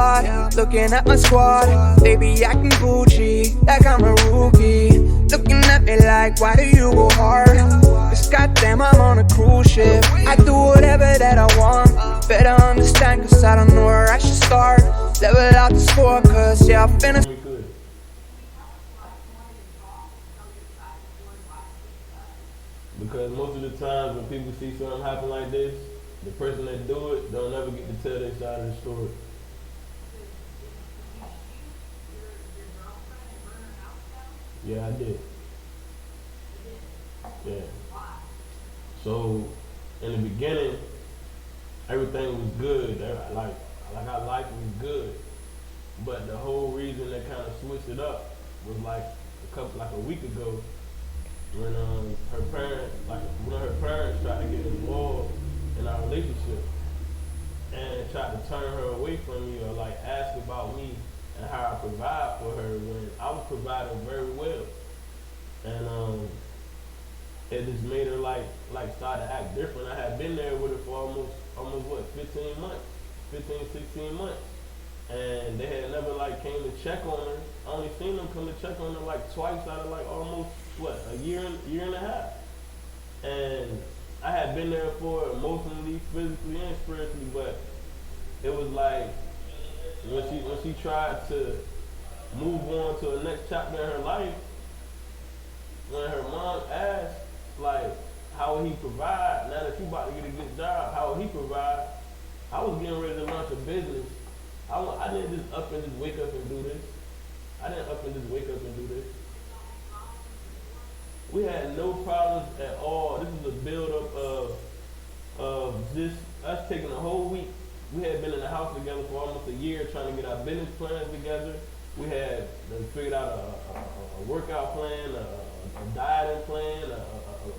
lot. Looking at my squad, they be acting Gucci, like I'm a rookie. Looking at me like, why do you go hard? Cause goddamn, I'm on a cruise ship. I do whatever that I want. Better understand, cause I don't know where I should start. Level out the score, cause yeah, I'm finna. Because most of the times when people see something happen like this, the person that do it don't ever get to tell their side of the story. Yeah, I did. Yeah. So in the beginning, everything was good. Like our life was good. But the whole reason that kind of switched it up was like a week ago, when one of her parents tried to get involved in our relationship and tried to turn her away from me, or like ask about me and how I provide for her when I was providing very well. And it just made her like start to act different. I had been there with her for almost what, 15 months, 16 months. And they had never like came to check on her. I only seen them come to check on her like twice out of like almost a year and a half. And I had been there for her emotionally, physically, and spiritually, but it was like when she tried to move on to the next chapter in her life, when her mom asked like, how would he provide now that you about to get a good job, how would he provide, I was getting ready to launch a business. I didn't just up and just wake up and do this. We had no problems at all. This is a build-up of just us taking a whole week. We had been in the house together for almost a year trying to get our business plans together. We had figured out a workout plan, a dieting plan, a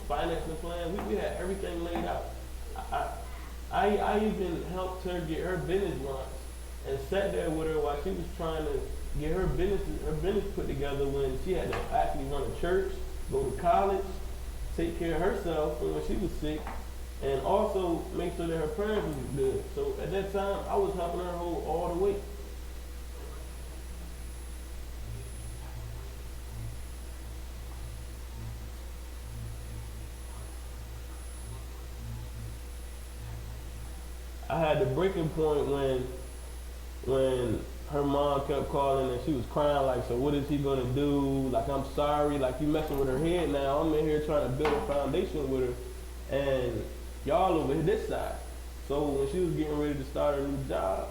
financing plan. We had everything laid out. I even helped her get her business launched and sat there with her while she was trying to get her business put together, when she had to actually run a church, go to college, take care of herself when she was sick, and also make sure that her parents was good. So at that time, I was helping her hold all the weight. I had the breaking point when her mom kept calling and she was crying like, so what is he gonna do? Like, I'm sorry, like you messing with her head now. I'm in here trying to build a foundation with her, and y'all over this side. So when she was getting ready to start a new job,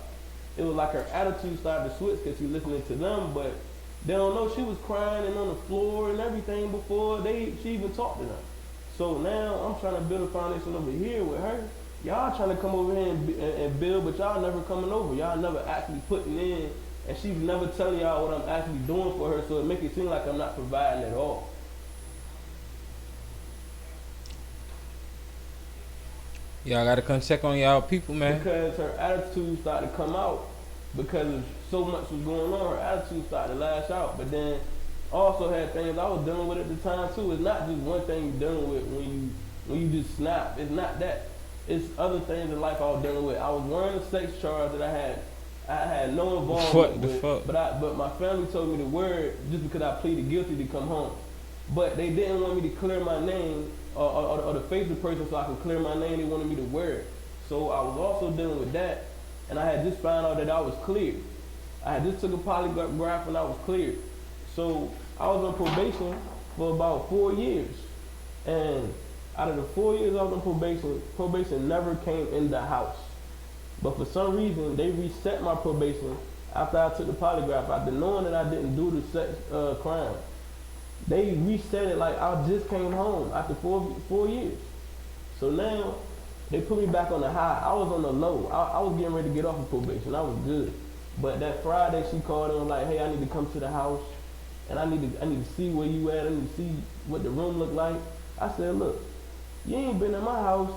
it was like her attitude started to switch because she listening to them, but they don't know she was crying and on the floor and everything before she even talked to them. So now I'm trying to build a foundation over here with her. Y'all trying to come over here and build, but y'all never coming over. Y'all never actually putting in, and she's never telling y'all what I'm actually doing for her, so it makes it seem like I'm not providing at all. Y'all gotta come check on y'all people, man. Because her attitude started to come out, because of so much was going on, her attitude started to lash out. But then also had things I was dealing with at the time too. It's not just one thing you're dealing with when you just snap. It's not that. It's other things in life I was dealing with. I was wearing a sex charge that I had no involvement with. But my family told me to wear it just because I pleaded guilty to come home. But they didn't want me to clear my name or to face the person so I could clear my name. They wanted me to wear it. So I was also dealing with that, and I had just found out that I was cleared. I had just took a polygraph and I was cleared. So I was on probation for about 4 years. And out of the 4 years I was on probation never came in the house. But for some reason, they reset my probation after I took the polygraph, after knowing that I didn't do the sex crime. They reset it like I just came home after 4 years. So now, they put me back on the high. I was on the low. I was getting ready to get off of probation. I was good. But that Friday, she called and was like, hey, I need to come to the house, and I need to see where you at. I need to see what the room looked like. I said, look, you ain't been in my house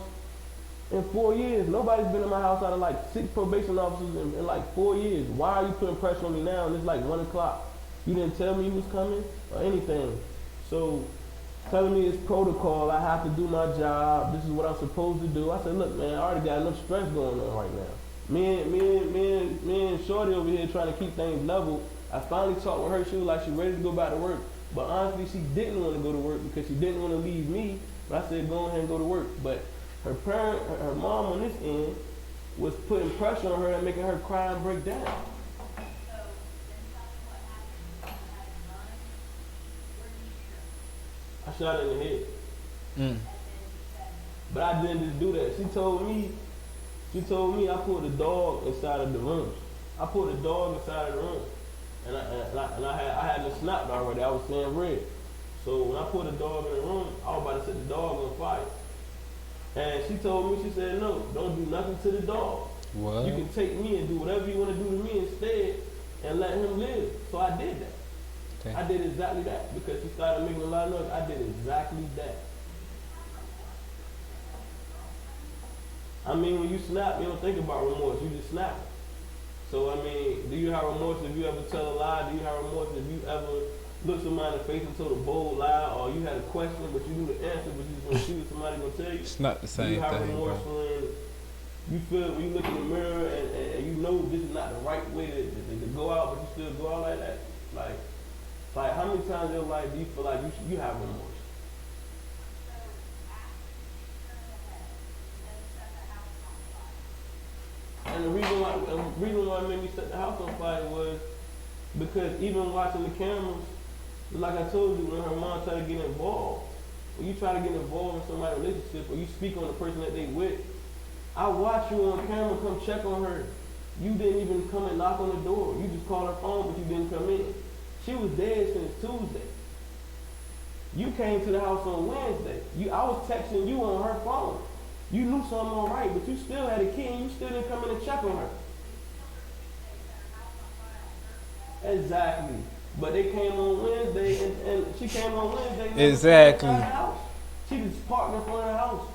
in 4 years. Nobody's been in my house out of like 6 probation officers in like 4 years. Why are you putting pressure on me now? And it's like 1 o'clock. You didn't tell me you was coming or anything. So telling me it's protocol, I have to do my job, this is what I'm supposed to do. I said, look, man, I already got enough stress going on right now. Me and shorty over here trying to keep things level. I finally talked with her. She was like, she ready to go back to work. But honestly, she didn't want to go to work because she didn't want to leave me. But I said, go ahead and go to work. But her parent, her mom on this end, was putting pressure on her and making her cry and break down. I shot her in the head. Mm. But I didn't just do that. She told me I put the dog inside of the room. I put the dog inside of the room. And I had it snapped already. I was saying red. So when I put the dog in the room, I was about to set the dog on fire. And she told me, she said, no, don't do nothing to the dog. What? You can take me and do whatever you want to do to me instead and let him live. So I did that. Okay. I did exactly that because she started making a lot of noise. I did exactly that. I mean, when you snap, you don't think about remorse. You just snap. So, I mean, do you have remorse if you ever tell a lie? Do you have remorse if you ever look somebody in the face and told a bold lie, or you had a question but you knew the answer but you just want to see what somebody gonna tell you? It's not the same do you have thing, remorse bro. when you feel when you look in the mirror and you know this is not the right way to go out, but you still go out like that? Like how many times in your life do you feel like you have remorse? And the reason why it made me set the house on fire was because even watching the cameras, like I told you, when her mom tried to get involved, when you try to get involved in somebody's relationship or you speak on the person that they with, I watch you on camera come check on her. You didn't even come and knock on the door. You just called her phone, but you didn't come in. She was dead since Tuesday. You came to the house on Wednesday. I was texting you on her phone. You knew something all right, but you still had a key and you still didn't come in and check on her. Exactly. But they came on Wednesday and she came on Wednesday. Exactly. The house. She just parked in front of the house.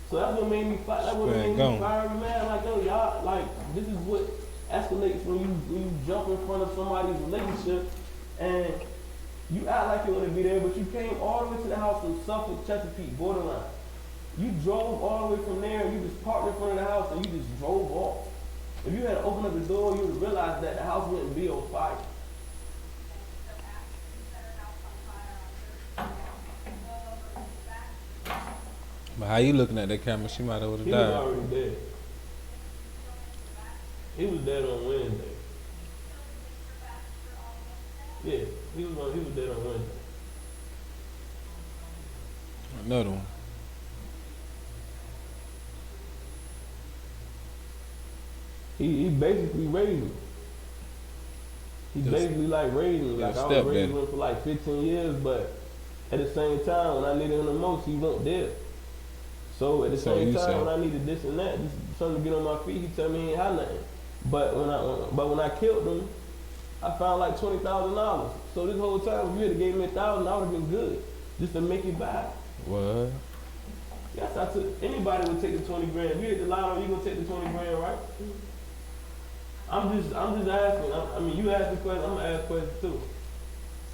So that's what made me fight. That's what made me fiery, man. Like, yo, y'all, like, this is what escalates when you jump in front of somebody's relationship and you act like you want to be there, but you came all the way to the house from Suffolk, Chesapeake, borderline. You drove all the way from there and you just parked in front of the house and you just drove off. If you had opened up the door, you would have realized that the house wouldn't be on fire. But how you looking at that camera? She might have would have He was died. already dead. He was dead on Wednesday. Yeah, he was dead on Wednesday. Another one. He basically raised me. He Just- basically like raised me. Like I was stepdaddy. raising him for like 15 years, but at the same time, when I needed him the most, he wasn't there. So at the So same you time, say- when I needed this and that, just something to get on my feet, he tell me he ain't had nothing. But when I killed him, I found like $20,000. So this whole time, if you had gave me $1,000, I would have been good, just to make it back. What? Yes, anybody would take the 20 grand. If you hit the lotto, you gonna take the 20 grand, right? I'm just asking. I mean, you ask the question, I'm gonna ask questions too.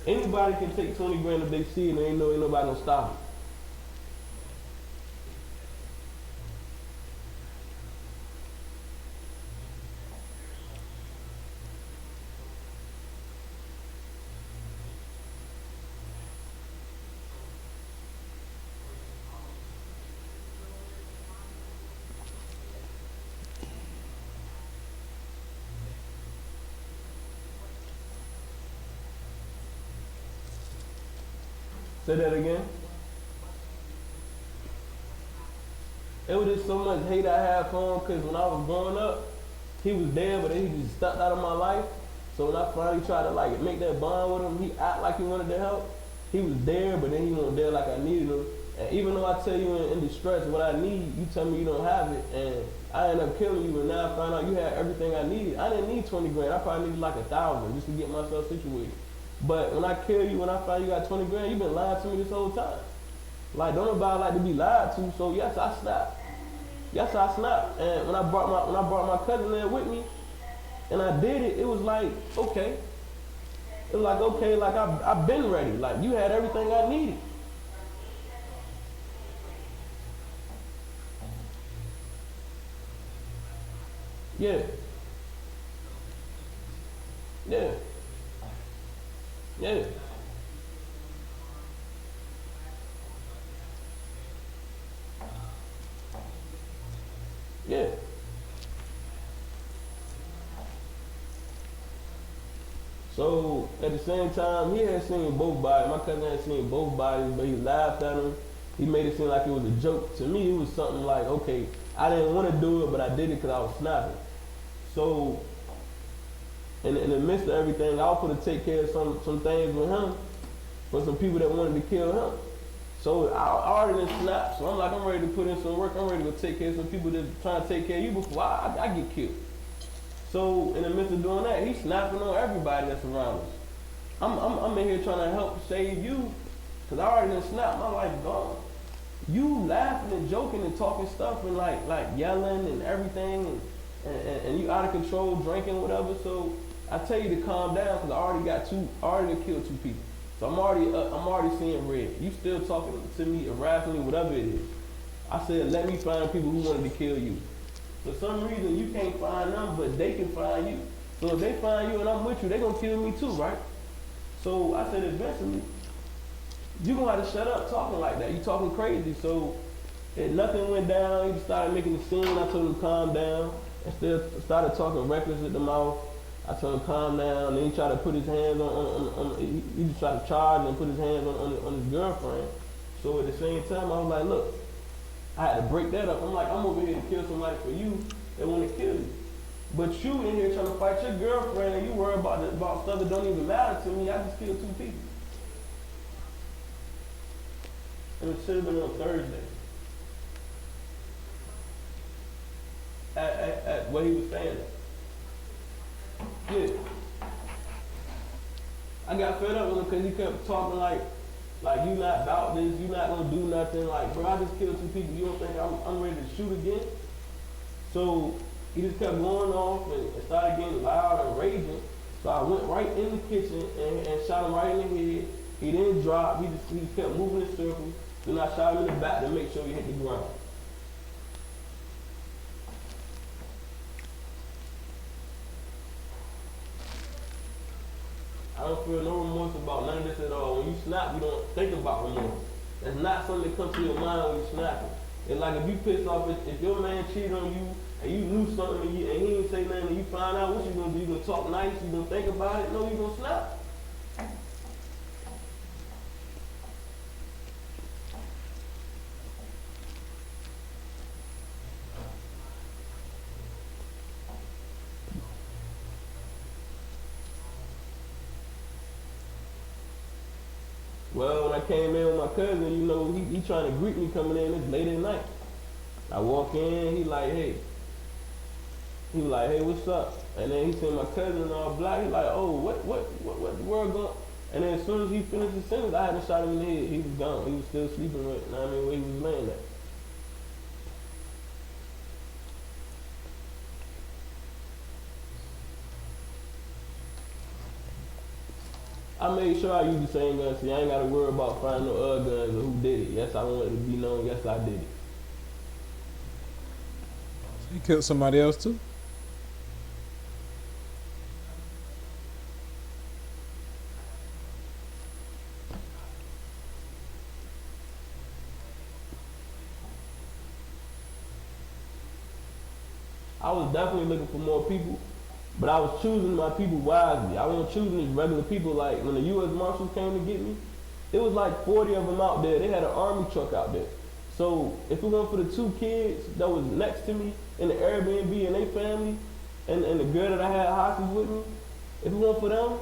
Anybody can take 20 grand if they see it and ain't nobody gonna stop it. Say that again. It was just so much hate I had for him because when I was growing up, he was there, but then he just stepped out of my life. So when I finally tried to like make that bond with him, he act like he wanted to help. He was there, but then he wasn't there like I needed him. And even though I tell you in distress what I need, you tell me you don't have it, and I end up killing you. And now I found out you had everything I needed. I didn't need 20 grand. I probably needed like 1,000 just to get myself situated. But when I kill you, when I find you got 20 grand, you've been lying to me this whole time. Like, don't nobody like to be lied to, so yes, I snapped. Yes, I snapped. And when I brought my cousin there with me, and I did it, it was like, okay. It was like, okay, like I've been ready. Like, you had everything I needed. Yeah. Yeah. Yeah. Yeah. So at the same time, he had seen both bodies. My cousin had seen both bodies, but he laughed at him. He made it seem like it was a joke. To me, it was something like, okay, I didn't want to do it, but I did it because I was snapping. So in the midst of everything, I was going to take care of some things with him for some people that wanted to kill him. So I already done snapped. So I'm like, I'm ready to put in some work. I'm ready to go take care of some people that trying to take care of you before I get killed. So in the midst of doing that, he's snapping on everybody that's around us. I'm in here trying to help save you, cause I already done snapped. My life gone. You laughing and joking and talking stuff and like yelling and everything, and you out of control, drinking whatever. So I tell you to calm down, cause I already killed two people. So I'm already seeing red. You still talking to me, harassing me, whatever it is. I said, let me find people who wanted to kill you. For some reason, you can't find them, but they can find you. So if they find you and I'm with you, they gonna kill me too, right? So I said, eventually, you gonna have to shut up talking like that. You talking crazy. So nothing went down. He started making a scene. I told him to calm down. And still started talking reckless at the mouth. I told him to calm down. Then he tried to put his hands he just tried to charge and put his hands on his girlfriend. So at the same time, I was like, look, I had to break that up. I'm like, I'm over here to kill somebody for you that want to kill you. But you in here trying to fight your girlfriend and you worry about stuff that don't even matter to me. I just killed two people. And it should have been on Thursday. At where he was staying at. Yeah. I got fed up with him because he kept talking like you not about this, you not gonna do nothing. Like, bro, I just killed two people. You don't think I'm ready to shoot again? So he just kept going off and started getting loud and raging. So I went right in the kitchen and shot him right in the head. He didn't drop. He kept moving in circles. Then I shot him in the back to make sure he hit the ground. I don't feel no remorse about none of this at all. When you snap, you don't think about remorse. That's not something that comes to your mind when you snapping. It's like if you pissed off, if your man cheated on you and you knew something and he didn't say nothing and you find out, what you gonna do? You gonna talk nice? You gonna think about it? No, you gonna snap. Well, when I came in with my cousin, you know, he trying to greet me coming in. It's late at night. I walk in, he like, hey. He was like, hey, what's up? And then he seen my cousin all black. He like, oh, what the world going? And then as soon as he finished his sentence, I hadn't shot him in the head. He was gone. He was still sleeping with, where he was laying at. I made sure I used the same gun, so I ain't got to worry about finding no other guns or who did it. Yes, I wanted to be known. Yes, I did it. He killed somebody else too? I was definitely looking for more people, but I was choosing my people wisely. I wasn't choosing these regular people. Like when the U.S. Marshals came to get me, it was like 40 of them out there. They had an army truck out there. So if it weren't for the two kids that was next to me in the Airbnb and their family, and the girl that I had hostage with me, if it weren't for them,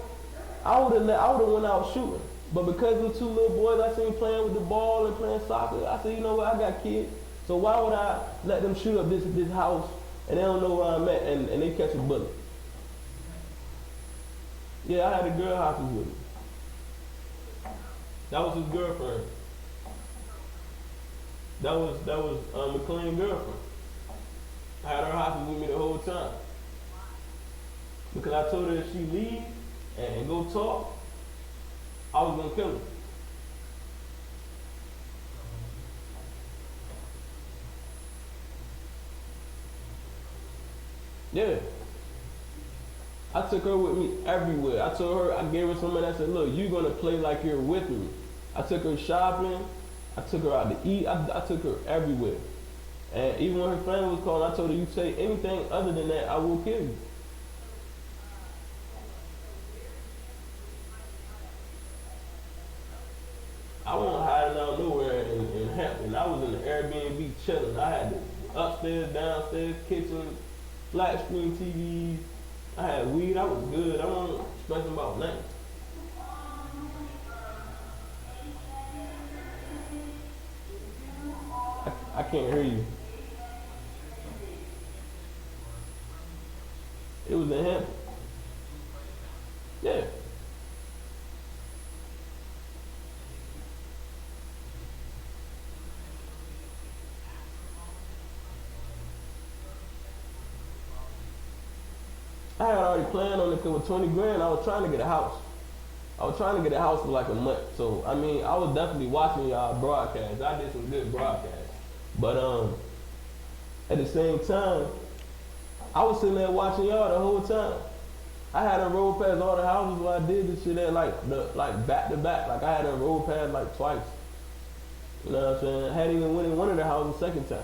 I would have went out shooting. But because of the two little boys I seen playing with the ball and playing soccer, I said, you know what, I got kids. So why would I let them shoot up this house and they don't know where I'm at and they catch a bullet? Yeah, I had a girl hostage with me. That was his girlfriend. That was McLean's girlfriend. I had her hostage with me the whole time. Because I told her if she leave and go talk, I was gonna kill her. Yeah. I took her with me everywhere. I told her, I gave her some money. I said, look, you're gonna play like you're with me. I took her shopping. I took her out to eat. I took her everywhere. And even when her family was calling, I told her, you say anything other than that, I will kill you. I wasn't hiding out nowhere in Hampton. I was in the Airbnb chilling. I had the upstairs, downstairs, kitchen, flat screen TVs. I had weed. I was good. I wasn't stressing about nothing. I can't hear you. It was in Hampton. Yeah. I had already planned on it because with 20 grand, I was trying to get a house. I was trying to get a house for like a month. So, I mean, I was definitely watching y'all broadcasts. I did some good broadcasts. But at the same time, I was sitting there watching y'all the whole time. I had to roll past all the houses where I did this shit at like back to back. Like I had to roll past like twice. You know what I'm saying? I hadn't even went in one of the houses the second time.